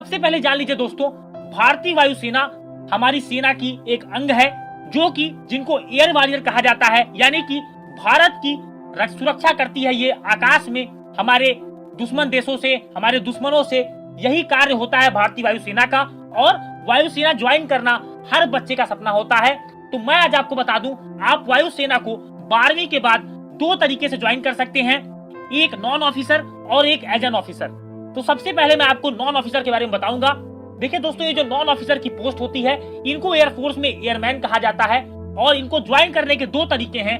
सबसे पहले जान लीजिए दोस्तों, भारतीय वायुसेना हमारी सेना की एक अंग है जो कि जिनको एयर वॉरियर कहा जाता है, यानी कि भारत की सुरक्षा करती है। ये आकाश में हमारे दुश्मन देशों से, हमारे दुश्मनों से यही कार्य होता है भारतीय वायुसेना का। और वायुसेना ज्वाइन करना हर बच्चे का सपना होता है। तो मैं आज आपको बता दूं, आप वायुसेना को 12वीं के बाद 2 तरीके से ज्वाइन कर सकते हैं, एक नॉन ऑफिसर और एक एज एन ऑफिसर। तो सबसे पहले मैं आपको नॉन ऑफिसर के बारे में बताऊंगा। देखिए दोस्तों, ये जो नॉन ऑफिसर की पोस्ट होती है, इनको एयरफोर्स में एयरमैन कहा जाता है और इनको ज्वाइन करने के 2 तरीके हैं,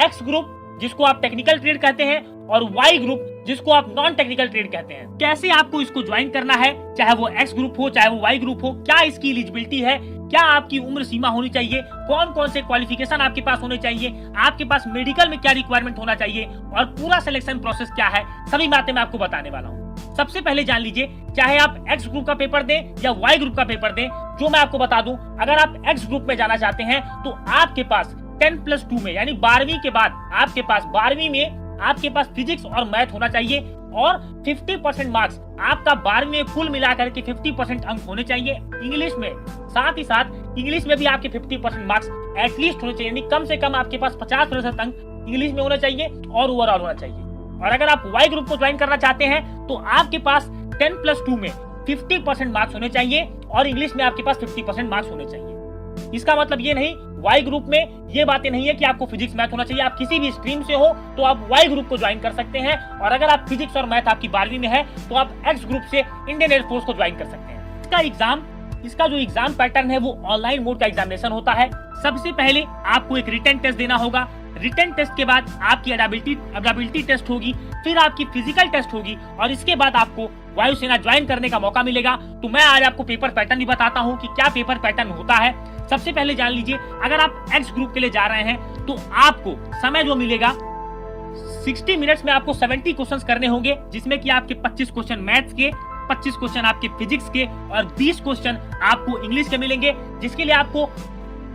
एक्स ग्रुप जिसको आप टेक्निकल ट्रेड कहते हैं और वाई ग्रुप जिसको आप नॉन टेक्निकल ट्रेड कहते हैं। कैसे आपको इसको ज्वाइन करना है, चाहे वो एक्स ग्रुप हो चाहे वो वाई ग्रुप हो, क्या इसकी एलिजिबिलिटी है, क्या आपकी उम्र सीमा होनी चाहिए, कौन कौन से क्वालिफिकेशन आपके पास होने चाहिए, आपके पास मेडिकल में क्या रिक्वायरमेंट होना चाहिए और पूरा सिलेक्शन प्रोसेस क्या है, सभी बातें मैं आपको बताने वाला हूँ। सबसे पहले जान लीजिए, चाहे आप एक्स ग्रुप का पेपर दें या वाई ग्रुप का पेपर दें, जो मैं आपको बता दूं, अगर आप एक्स ग्रुप में जाना चाहते हैं तो आपके पास 10+2 में यानी 12वीं के बाद आपके पास 12वीं में आपके पास फिजिक्स और मैथ होना चाहिए और 50% मार्क्स आपका 12वीं में कुल मिलाकर के 50% अंक होने चाहिए इंग्लिश में। साथ ही साथ इंग्लिश में भी आपके 50% मार्क्स एटलीस्ट होने चाहिए, यानी कम से कम आपके पास 50% अंक इंग्लिश में होना चाहिए और ओवरऑल होना चाहिए। और अगर आप वाई ग्रुप को ज्वाइन करना चाहते हैं तो आपके पास 10+2 में 50% मार्क्स होने चाहिए और इंग्लिश में आपके पास 50% मार्क्स होने चाहिए। इसका मतलब ये नहीं, वाई ग्रुप में ये बातें नहीं है कि आपको फिजिक्स मैथ होना चाहिए। आप किसी भी स्ट्रीम से हो तो आप वाई ग्रुप को ज्वाइन कर सकते हैं और अगर आप फिजिक्स और मैथ आपकी 12वीं में है तो आप एक्स ग्रुप से इंडियन एयरफोर्स को ज्वाइन कर सकते हैं। इसका जो एग्जाम पैटर्न है वो ऑनलाइन मोड का एग्जामिनेशन होता है। सबसे पहले आपको एक रिटन टेस्ट देना होगा, रिटन टेस्ट के बाद आपकी एडेबिलिटी टेस्ट होगी, फिर आपकी फिजिकल टेस्ट होगी और इसके बाद आपको वायुसेना ज्वाइन करने का मौका मिलेगा। तो मैं आज आपको पेपर पैटर्न भी बताता हूँ कि क्या पेपर पैटर्न होता है। सबसे पहले जान लीजिए, अगर आप एक्स ग्रुप के लिए जा रहे हैं तो आपको समय जो मिलेगा 60 मिनट्स में आपको 70 क्वेश्चंस करने होंगे, जिसमें कि आपके 25 क्वेश्चन मैथ्स के, 25 क्वेश्चन आपके फिजिक्स के और 20 क्वेश्चन आपको इंग्लिश के मिलेंगे, जिसके लिए आपको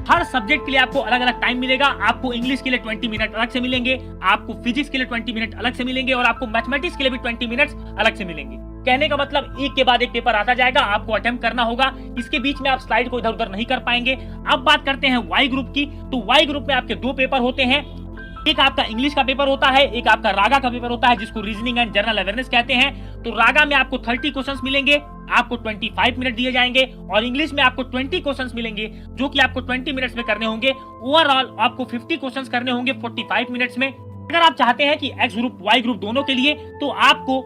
हर सब्जेक्ट के लिए आपको अलग अलग टाइम मिलेगा। आपको इंग्लिश के लिए 20 मिनट अलग से मिलेंगे, आपको फिजिक्स के लिए 20 मिनट अलग से मिलेंगे और आपको मैथमेटिक्स के लिए भी 20 मिनट्स अलग से मिलेंगे। कहने का मतलब एक के बाद एक पेपर आता जाएगा, आपको अटेम्प्ट करना होगा। इसके बीच में आप स्लाइड को इधर उधर नहीं कर पाएंगे। अब बात करते हैं वाई ग्रुप की, तो वाई ग्रुप में आपके 2 पेपर होते हैं, एक आपका इंग्लिश का पेपर होता है, एक आपका रागा का पेपर होता है जिसको रीजनिंग एंड जनरल अवेयरनेस कहते हैं। तो रागा में आपको 30 क्वेश्चंस मिलेंगे, आपको 25 मिनट दिए जाएंगे और इंग्लिश में आपको 20 क्वेश्चंस मिलेंगे जो कि आपको 20 मिनट्स में करने होंगे। ओवरऑल आपको 50 क्वेश्चंस करने होंगे 45 मिनट्स में। अगर आप चाहते हैं कि एक्स ग्रुप वाई ग्रुप दोनों के लिए, तो आपको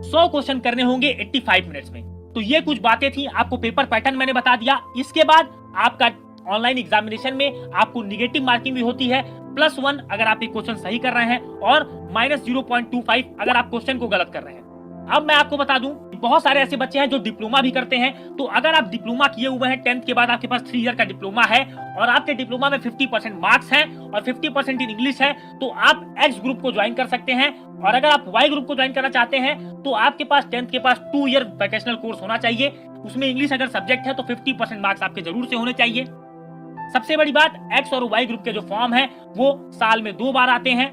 100 क्वेश्चन करने होंगे 85 मिनट्स में। तो ये कुछ बातें थी, आपको पेपर पैटर्न मैंने बता दिया। इसके बाद आपका ऑनलाइन एग्जामिनेशन में आपको निगेटिव मार्किंग भी होती है, +1 अगर आप एक क्वेश्चन सही कर रहे हैं और -0.25 अगर आप क्वेश्चन को गलत कर रहे हैं। अब मैं आपको बता दूं, बहुत सारे ऐसे बच्चे हैं जो डिप्लोमा भी करते हैं। तो अगर आप डिप्लोमा किए हुए हैं, 10th के बाद आपके पास 3 ईयर का डिप्लोमा है और आपके डिप्लोमा में 50% मार्क्स हैं और 50% इन इंग्लिश है, तो आप एक्स ग्रुप को ज्वाइन कर सकते हैं। और अगर आप वाई ग्रुप को ज्वाइन करना चाहते हैं तो आपके पास 10th के पास 2 ईयर वोकेशनल कोर्स होना चाहिए, उसमें इंग्लिश अगर सब्जेक्ट है तो 50% मार्क्स आपके जरूर से होने चाहिए। सबसे बड़ी बात, एक्स और वाई ग्रुप के जो फॉर्म है वो साल में 2 बार आते हैं।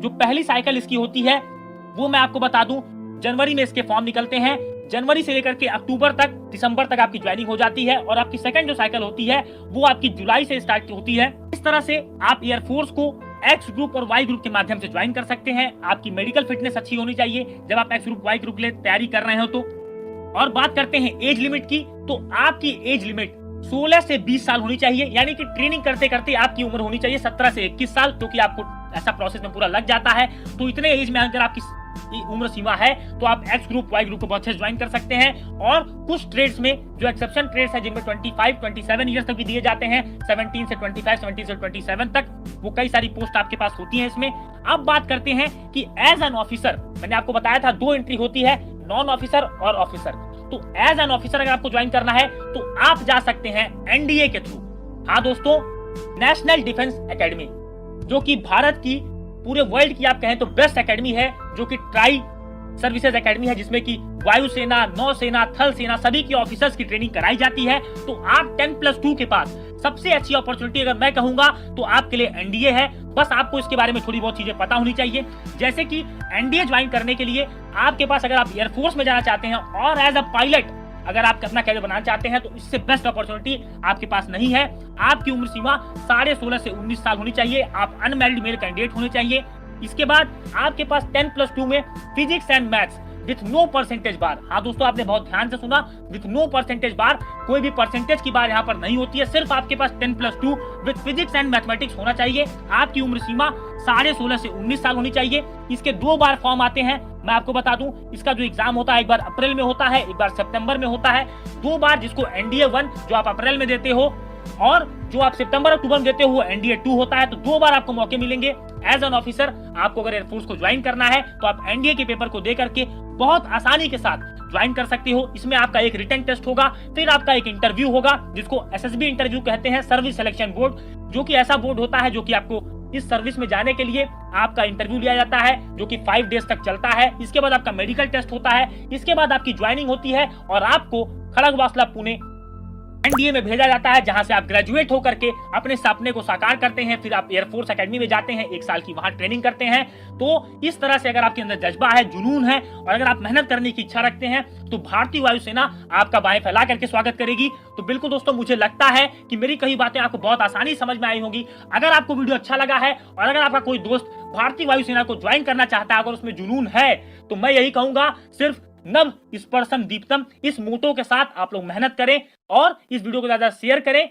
जो पहली साइकिल इसकी होती है वो मैं आपको बता दूं, जनवरी में इसके फॉर्म निकलते हैं। जनवरी से लेकर के अक्टूबर तक, दिसंबर तक आपकी ज्वाइनिंग हो जाती है और आपकी सेकंड जो साइकिल होती है वो आपकी जुलाई से स्टार्ट होती है। इस तरह से आप एयरफोर्स को एक्स ग्रुप और वाई ग्रुप के माध्यम से ज्वाइन कर सकते हैं। आपकी मेडिकल फिटनेस अच्छी होनी चाहिए जब आप एक्स ग्रुप वाई ग्रुप के लिए तैयारी कर रहे हो तो। और बात करते हैं एज लिमिट की, तो आपकी एज लिमिट 16 से 20 साल होनी चाहिए, यानी कि ट्रेनिंग करते करते आपकी उम्र होनी चाहिए 17 से 21 साल, क्योंकि आपको ऐसा प्रोसेस में पूरा लग जाता है। तो इतने एज में अगर आपकी उम्र सीमा है तो आप एक्स ग्रुप वाई ग्रुप को बहुत अच्छे ज्वाइन कर सकते हैं। और कुछ ट्रेड्स में जो एक्सेप्शन ट्रेड्स है जिनमें 25-27 ईयर्स तक भी दिए जाते हैं, 17 से 25, 17 से 27 तक, वो कई सारी पोस्ट आपके पास होती हैं इसमें। अब बात करते हैं कि एज एन ऑफिसर, मैंने आपको बताया था 2 एंट्री होती है, नॉन ऑफिसर और ऑफिसर। तो एज एन ऑफिसर अगर आपको ज्वाइन करना है तो आप जा सकते हैं एनडीए के थ्रू। हाँ दोस्तों, नेशनल डिफेंस एकेडमी, जो कि भारत की पूरे वर्ल्ड की आप कहें तो बेस्ट एकेडमी है, जो कि ट्राई सर्विसेज एकेडमी है, जिसमें कि वायुसेना, नौसेना, थल सेना सभी की ऑफिसर्स की ट्रेनिंग कराई जाती है। तो आप 10+2 के पास सबसे अच्छी अपॉर्चुनिटी अगर मैं कहूंगा तो आपके लिए एनडीए है। बस आपको इसके बारे में थोड़ी बहुत चीजें पता होनी चाहिए, जैसे कि एनडीए ज्वाइन करने के लिए आपके पास, अगर आप एयरफोर्स में जाना चाहते हैं और एज अ पायलट अगर आप अपना कैरियर बनाना चाहते हैं तो इससे बेस्ट अपॉर्चुनिटी आपके पास नहीं है। आपकी उम्र सीमा 16.5 से 19 साल होनी चाहिए। आप अनमैरिड मेल कैंडिडेट होने चाहिए। इसके बाद आपके पास 10+2 में physics and maths with no percentage bar. हाँ दोस्तों, आपने बहुत ध्यान से सुना, विथ नो परसेंटेज बार। कोई भी परसेंटेज की बार यहाँ पर नहीं होती है, सिर्फ आपके पास 10+2 विथ फिजिक्स एंड मैथमेटिक्स होना चाहिए। आपकी उम्र सीमा 16.5 से 19 साल होनी चाहिए। इसके 2 बार फॉर्म आते हैं, मैं आपको बता दूं। इसका जो एग्जाम होता है, एक बार अप्रैल में होता है, एक बार सितंबर में होता है। 2 बार, जिसको NDA 1 जो आप अप्रैल में देते हो और जो आप सितंबर अक्टूबर में देते हो NDA 2 होता है। तो 2 बार आपको मौके मिलेंगे एज एन ऑफिसर। आपको अगर एयरफोर्स को ज्वाइन करना है तो आप NDA के पेपर को दे करके बहुत आसानी के साथ ज्वाइन कर सकते हो। इसमें आपका एक रिटन टेस्ट होगा, फिर आपका एक इंटरव्यू होगा जिसको SSB इंटरव्यू कहते हैं, सर्विस सिलेक्शन बोर्ड, जो कि ऐसा बोर्ड होता है जो कि आपको इस सर्विस में जाने के लिए आपका इंटरव्यू लिया जाता है, जो कि 5 डेज तक चलता है। इसके बाद आपका मेडिकल टेस्ट होता है। इसके बाद आपकी ज्वाइनिंग होती है और आपको खड़गवासला पुणे NDA में भेजा जाता है, जहां से आप ग्रेजुएट होकर के अपने सपने को साकार करते हैं। फिर आप एयरफोर्स एकेडमी में जाते हैं, 1 साल की वहां ट्रेनिंग करते हैं। तो इस तरह से अगर आपके अंदर जज्बा है, जुनून है और अगर आप मेहनत करने की इच्छा रखते हैं तो भारतीय वायुसेना आपका बाहें फैला करके स्वागत करेगी। तो बिल्कुल दोस्तों, मुझे लगता है कि मेरी कई बातें आपको बहुत आसानी समझ में आई होंगी। अगर आपको वीडियो अच्छा लगा है और अगर आपका कोई दोस्त भारतीय वायुसेना को ज्वाइन करना चाहता है, अगर उसमें जुनून है, तो मैं यही कहूंगा, सिर्फ नव स्पर्शम दीप्तम इस मोटो के साथ आप लोग मेहनत करें और इस वीडियो को ज्यादा शेयर करें।